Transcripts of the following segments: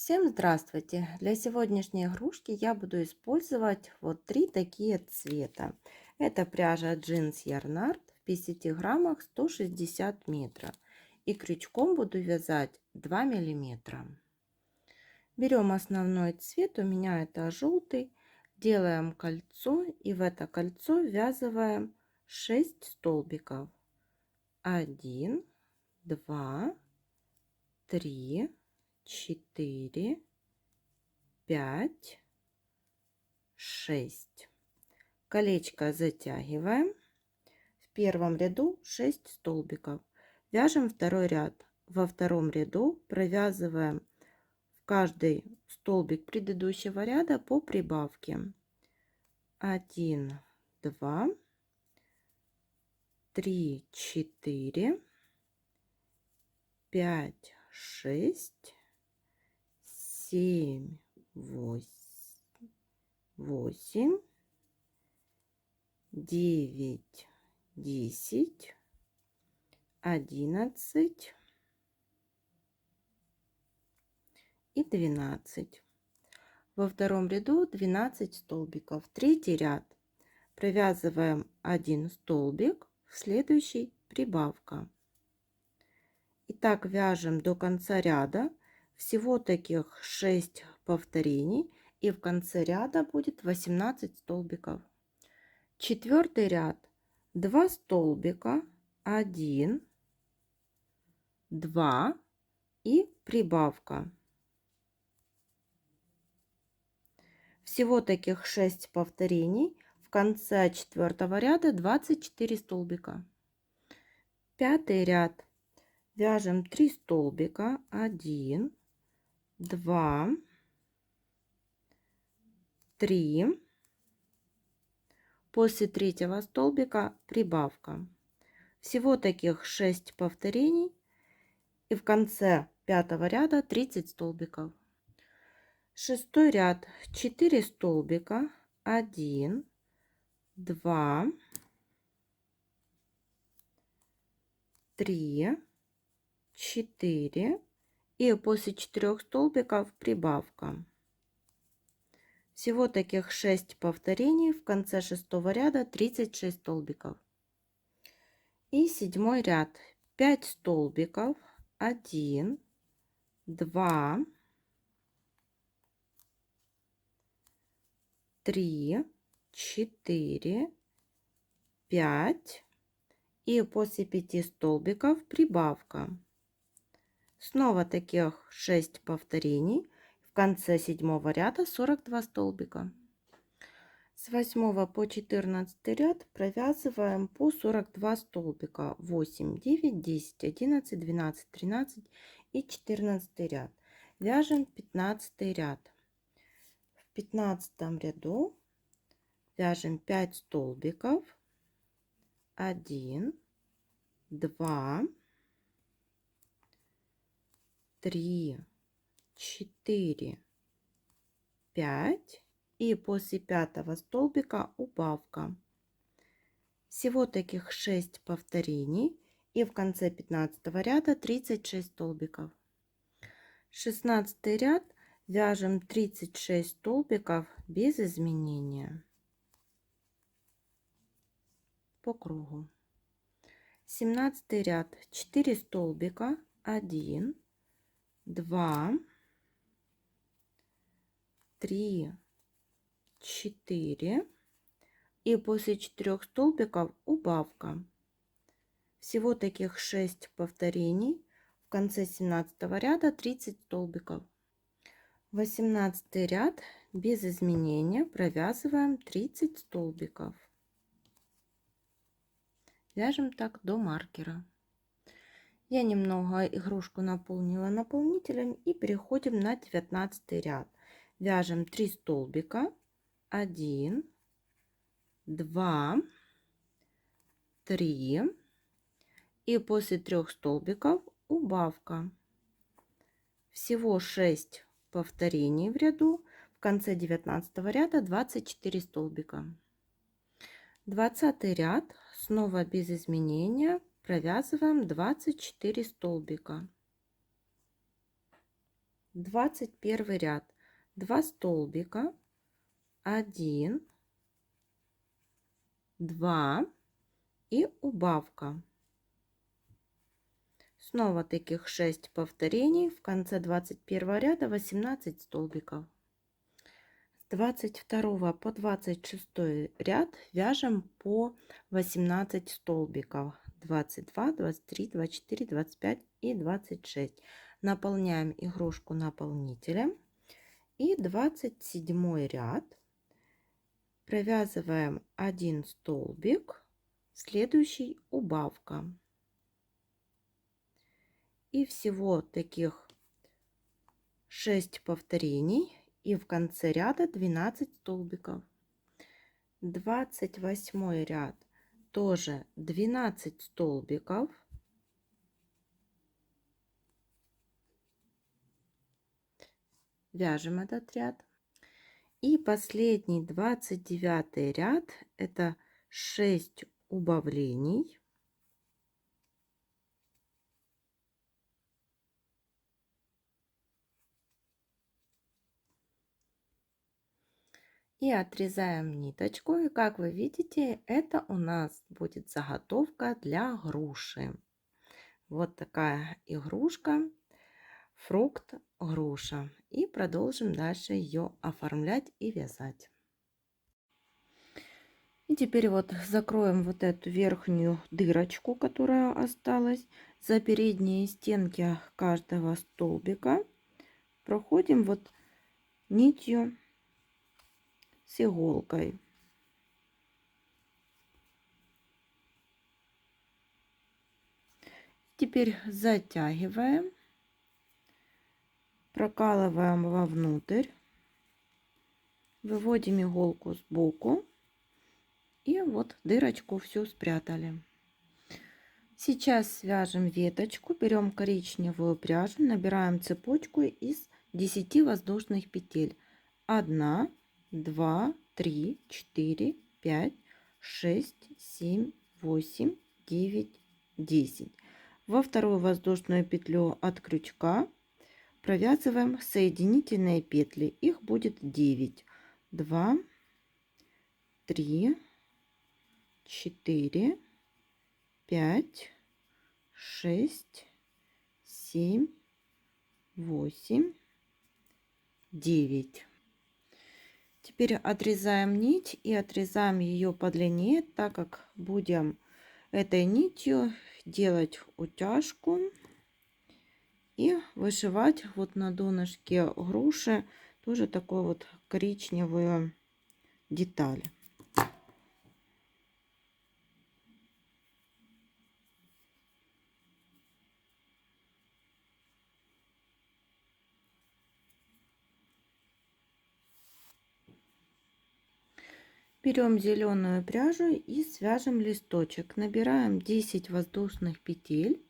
Всем здравствуйте! Для сегодняшней игрушки я буду использовать вот три такие цвета. Это пряжа джинс Ярнард в 50 граммах 160 метров. И крючком буду вязать 2 миллиметра. Берем основной цвет, у меня это желтый. Делаем кольцо и в это кольцо ввязываем 6 столбиков. 1, 2, 3, 4, 5, 6. Колечко затягиваем. В первом ряду 6 столбиков. Вяжем второй ряд. Во втором ряду провязываем в каждый столбик предыдущего ряда по прибавке. 1, 2, 3, 4, 5, 6, 7, 8, 9, 10, 11 и 12. Во втором ряду 12 столбиков. Третий ряд. Провязываем 1 столбик, в следующий прибавка. И так вяжем до конца ряда. Всего таких 6 повторений. И в конце ряда будет 18 столбиков. Четвертый ряд. 2 столбика, 1, 2 и прибавка. Всего таких 6 повторений. В конце четвертого ряда 24 столбика. Пятый ряд. Вяжем 3 столбика, 1, 2, 3. После третьего столбика прибавка. Всего таких 6 повторений. И в конце пятого ряда 30 столбиков. Шестой ряд. 4 столбика, 1, 2, 3, 4 и после 4 столбиков прибавка. Всего таких 6 повторений. В конце шестого ряда 36 столбиков. И седьмой ряд. 5 столбиков, 1, 2, 3, 4, 5 и после 5 столбиков прибавка. Снова таких 6 повторений. В конце седьмого ряда 42 столбика. С 8 по 14 ряд провязываем по 42 столбика. 8, 9, 10, 11, 12, 13 и 14 ряд. Вяжем 15 ряд. В 15 ряду вяжем 5 столбиков. 1, 2, 3, 4, 5 и после пятого столбика убавка. Всего таких 6 повторений и в конце 15 ряда 36 столбиков. 16 ряд вяжем 36 столбиков без изменения по кругу. 17 ряд. 4 столбика, 1, 2, 3, 4 и после 4 столбиков убавка. Всего таких 6 повторений. В конце 17 ряда 30 столбиков. 18 ряд без изменения провязываем 30 столбиков. Вяжем так до маркера. Я немного игрушку наполнила наполнителем и переходим на 19 ряд. Вяжем 3 столбика, 1, 2, 3 и после 3 столбиков убавка. Всего 6 повторений в ряду. В конце 19 ряда 24 столбика. 20 ряд. Снова без изменения провязываем 24 столбика. 21 ряд, 2 столбика, 1, 2 и убавка. Снова таких 6 повторений. В конце 21 ряда 18 столбиков. С 22 по 26 ряд вяжем по 18 столбиков. 22, 23, 24, 25 и 26. Наполняем игрушку наполнителем. И 27 ряд провязываем 1 столбик, следующий убавка. И всего таких 6 повторений, и в конце ряда 12 столбиков. 28 ряд тоже 12 столбиков. Вяжем этот ряд. И последний 29 ряд это 6 убавлений. И отрезаем ниточку. И как вы видите, это у нас будет заготовка для груши. Вот такая игрушка, фрукт груша. И продолжим дальше ее оформлять и вязать. И теперь вот закроем вот эту верхнюю дырочку, которая осталась. За передние стенки каждого столбика проходим вот нитью с иголкой. Теперь затягиваем, прокалываем вовнутрь, выводим иголку сбоку и вот дырочку всю спрятали. Сейчас свяжем веточку, берем коричневую пряжу, набираем цепочку из 10 воздушных петель. 1, 2, 3, 4, 5, 6, 7, 8, 9, 10. Во вторую воздушную петлю от крючка провязываем соединительные петли. Их будет 9. 2, 3, 4, 5, 6, 7, 8, 9. Теперь отрезаем нить и отрезаем ее подлиннее, так как будем этой нитью делать утяжку и вышивать вот на донышке груши тоже такую вот коричневую деталь. Берем зеленую пряжу и свяжем листочек. Набираем 10 воздушных петель.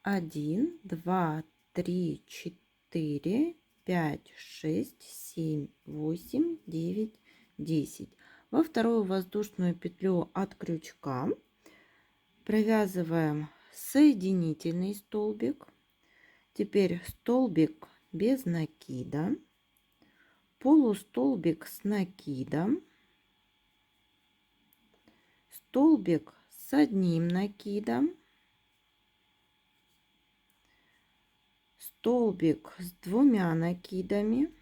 1, 2, 3, 4, 5, 6, 7, 8, 9, 10. Во вторую воздушную петлю от крючка провязываем соединительный столбик. Теперь столбик без накида, полустолбик с накидом, столбик с одним накидом, столбик с двумя накидами,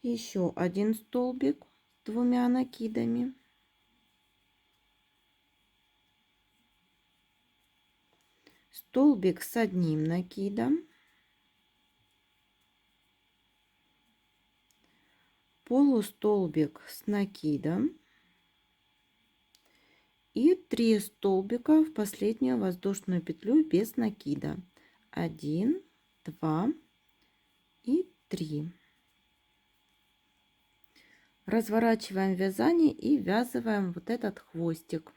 еще один столбик с двумя накидами, столбик с одним накидом, полустолбик с накидом и 3 столбика в последнюю воздушную петлю без накида. 1, 2 и 3. Разворачиваем вязание и ввязываем вот этот хвостик.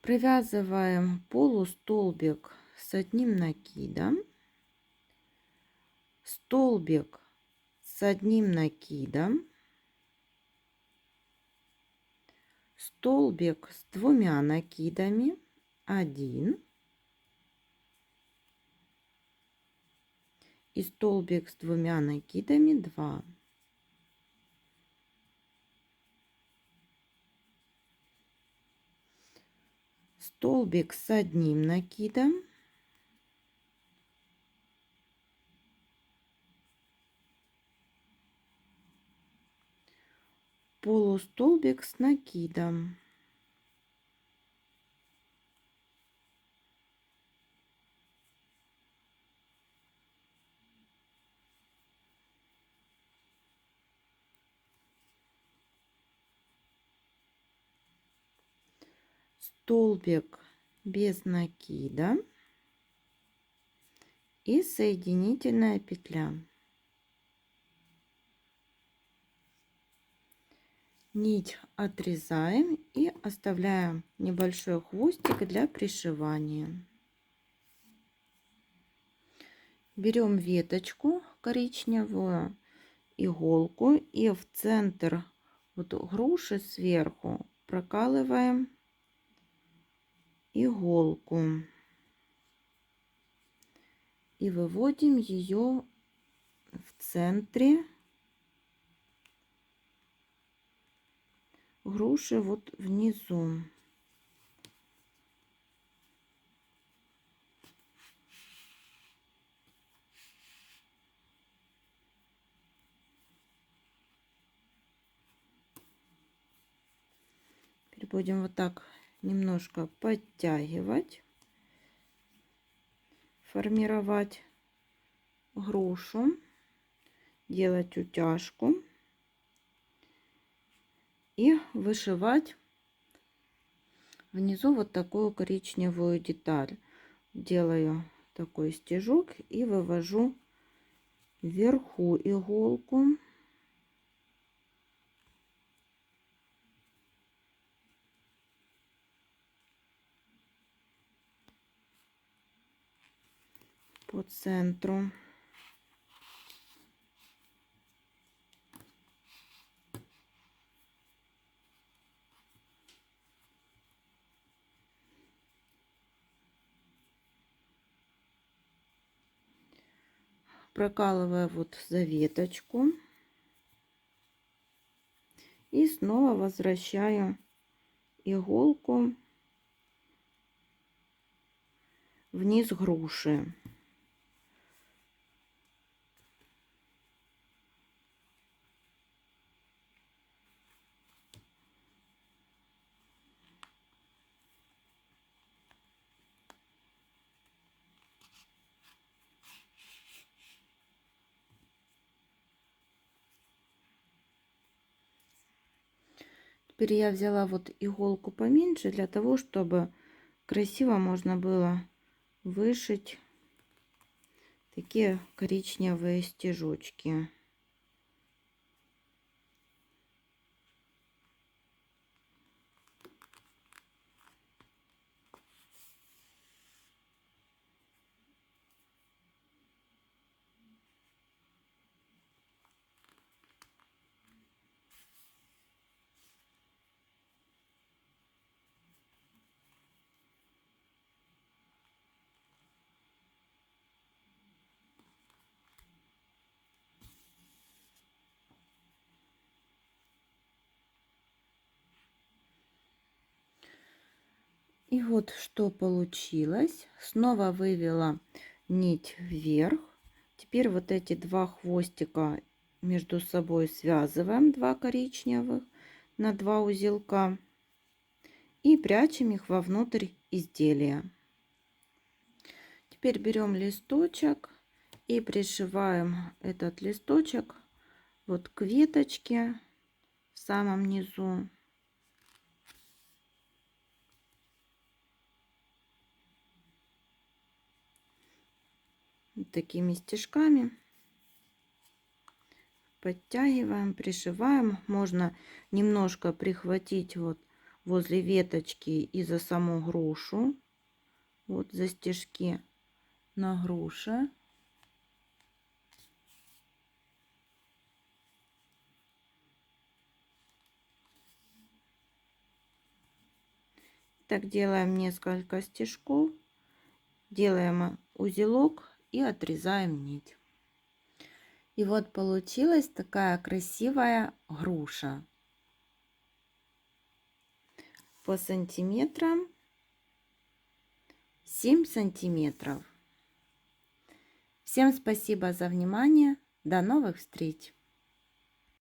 Провязываем полустолбик с одним накидом, столбик с одним накидом, столбик с двумя накидами, 1 и столбик с 2 накидами 2. Столбик с 1 накидом, полустолбик с накидом, столбик без накида и соединительная петля. Нить отрезаем и оставляем небольшой хвостик для пришивания. Берем веточку коричневую, иголку и в центр вот груши сверху прокалываем иголку и выводим ее в центре груши вот внизу. Теперь будем вот так немножко подтягивать, формировать грушу, делать утяжку и вышивать внизу вот такую коричневую деталь. Делаю такой стежок и вывожу вверху иголку. По центру. Прокалываю вот за веточку и снова возвращаю иголку вниз груши. Теперь я взяла вот иголку поменьше для того, чтобы красиво можно было вышить такие коричневые стежочки. И вот что получилось. Снова вывела нить вверх. Теперь вот эти два хвостика между собой связываем, два коричневых, на два узелка. И прячем их вовнутрь изделия. Теперь берем листочек и пришиваем этот листочек вот к веточке в самом низу. Вот такими стежками подтягиваем, пришиваем. Можно немножко прихватить вот возле веточки и за саму грушу, вот за стежки на груше. Так, делаем несколько стежков, делаем узелок и отрезаем нить. И вот получилась такая красивая груша. По сантиметрам 7 сантиметров. Всем спасибо за внимание. До новых встреч!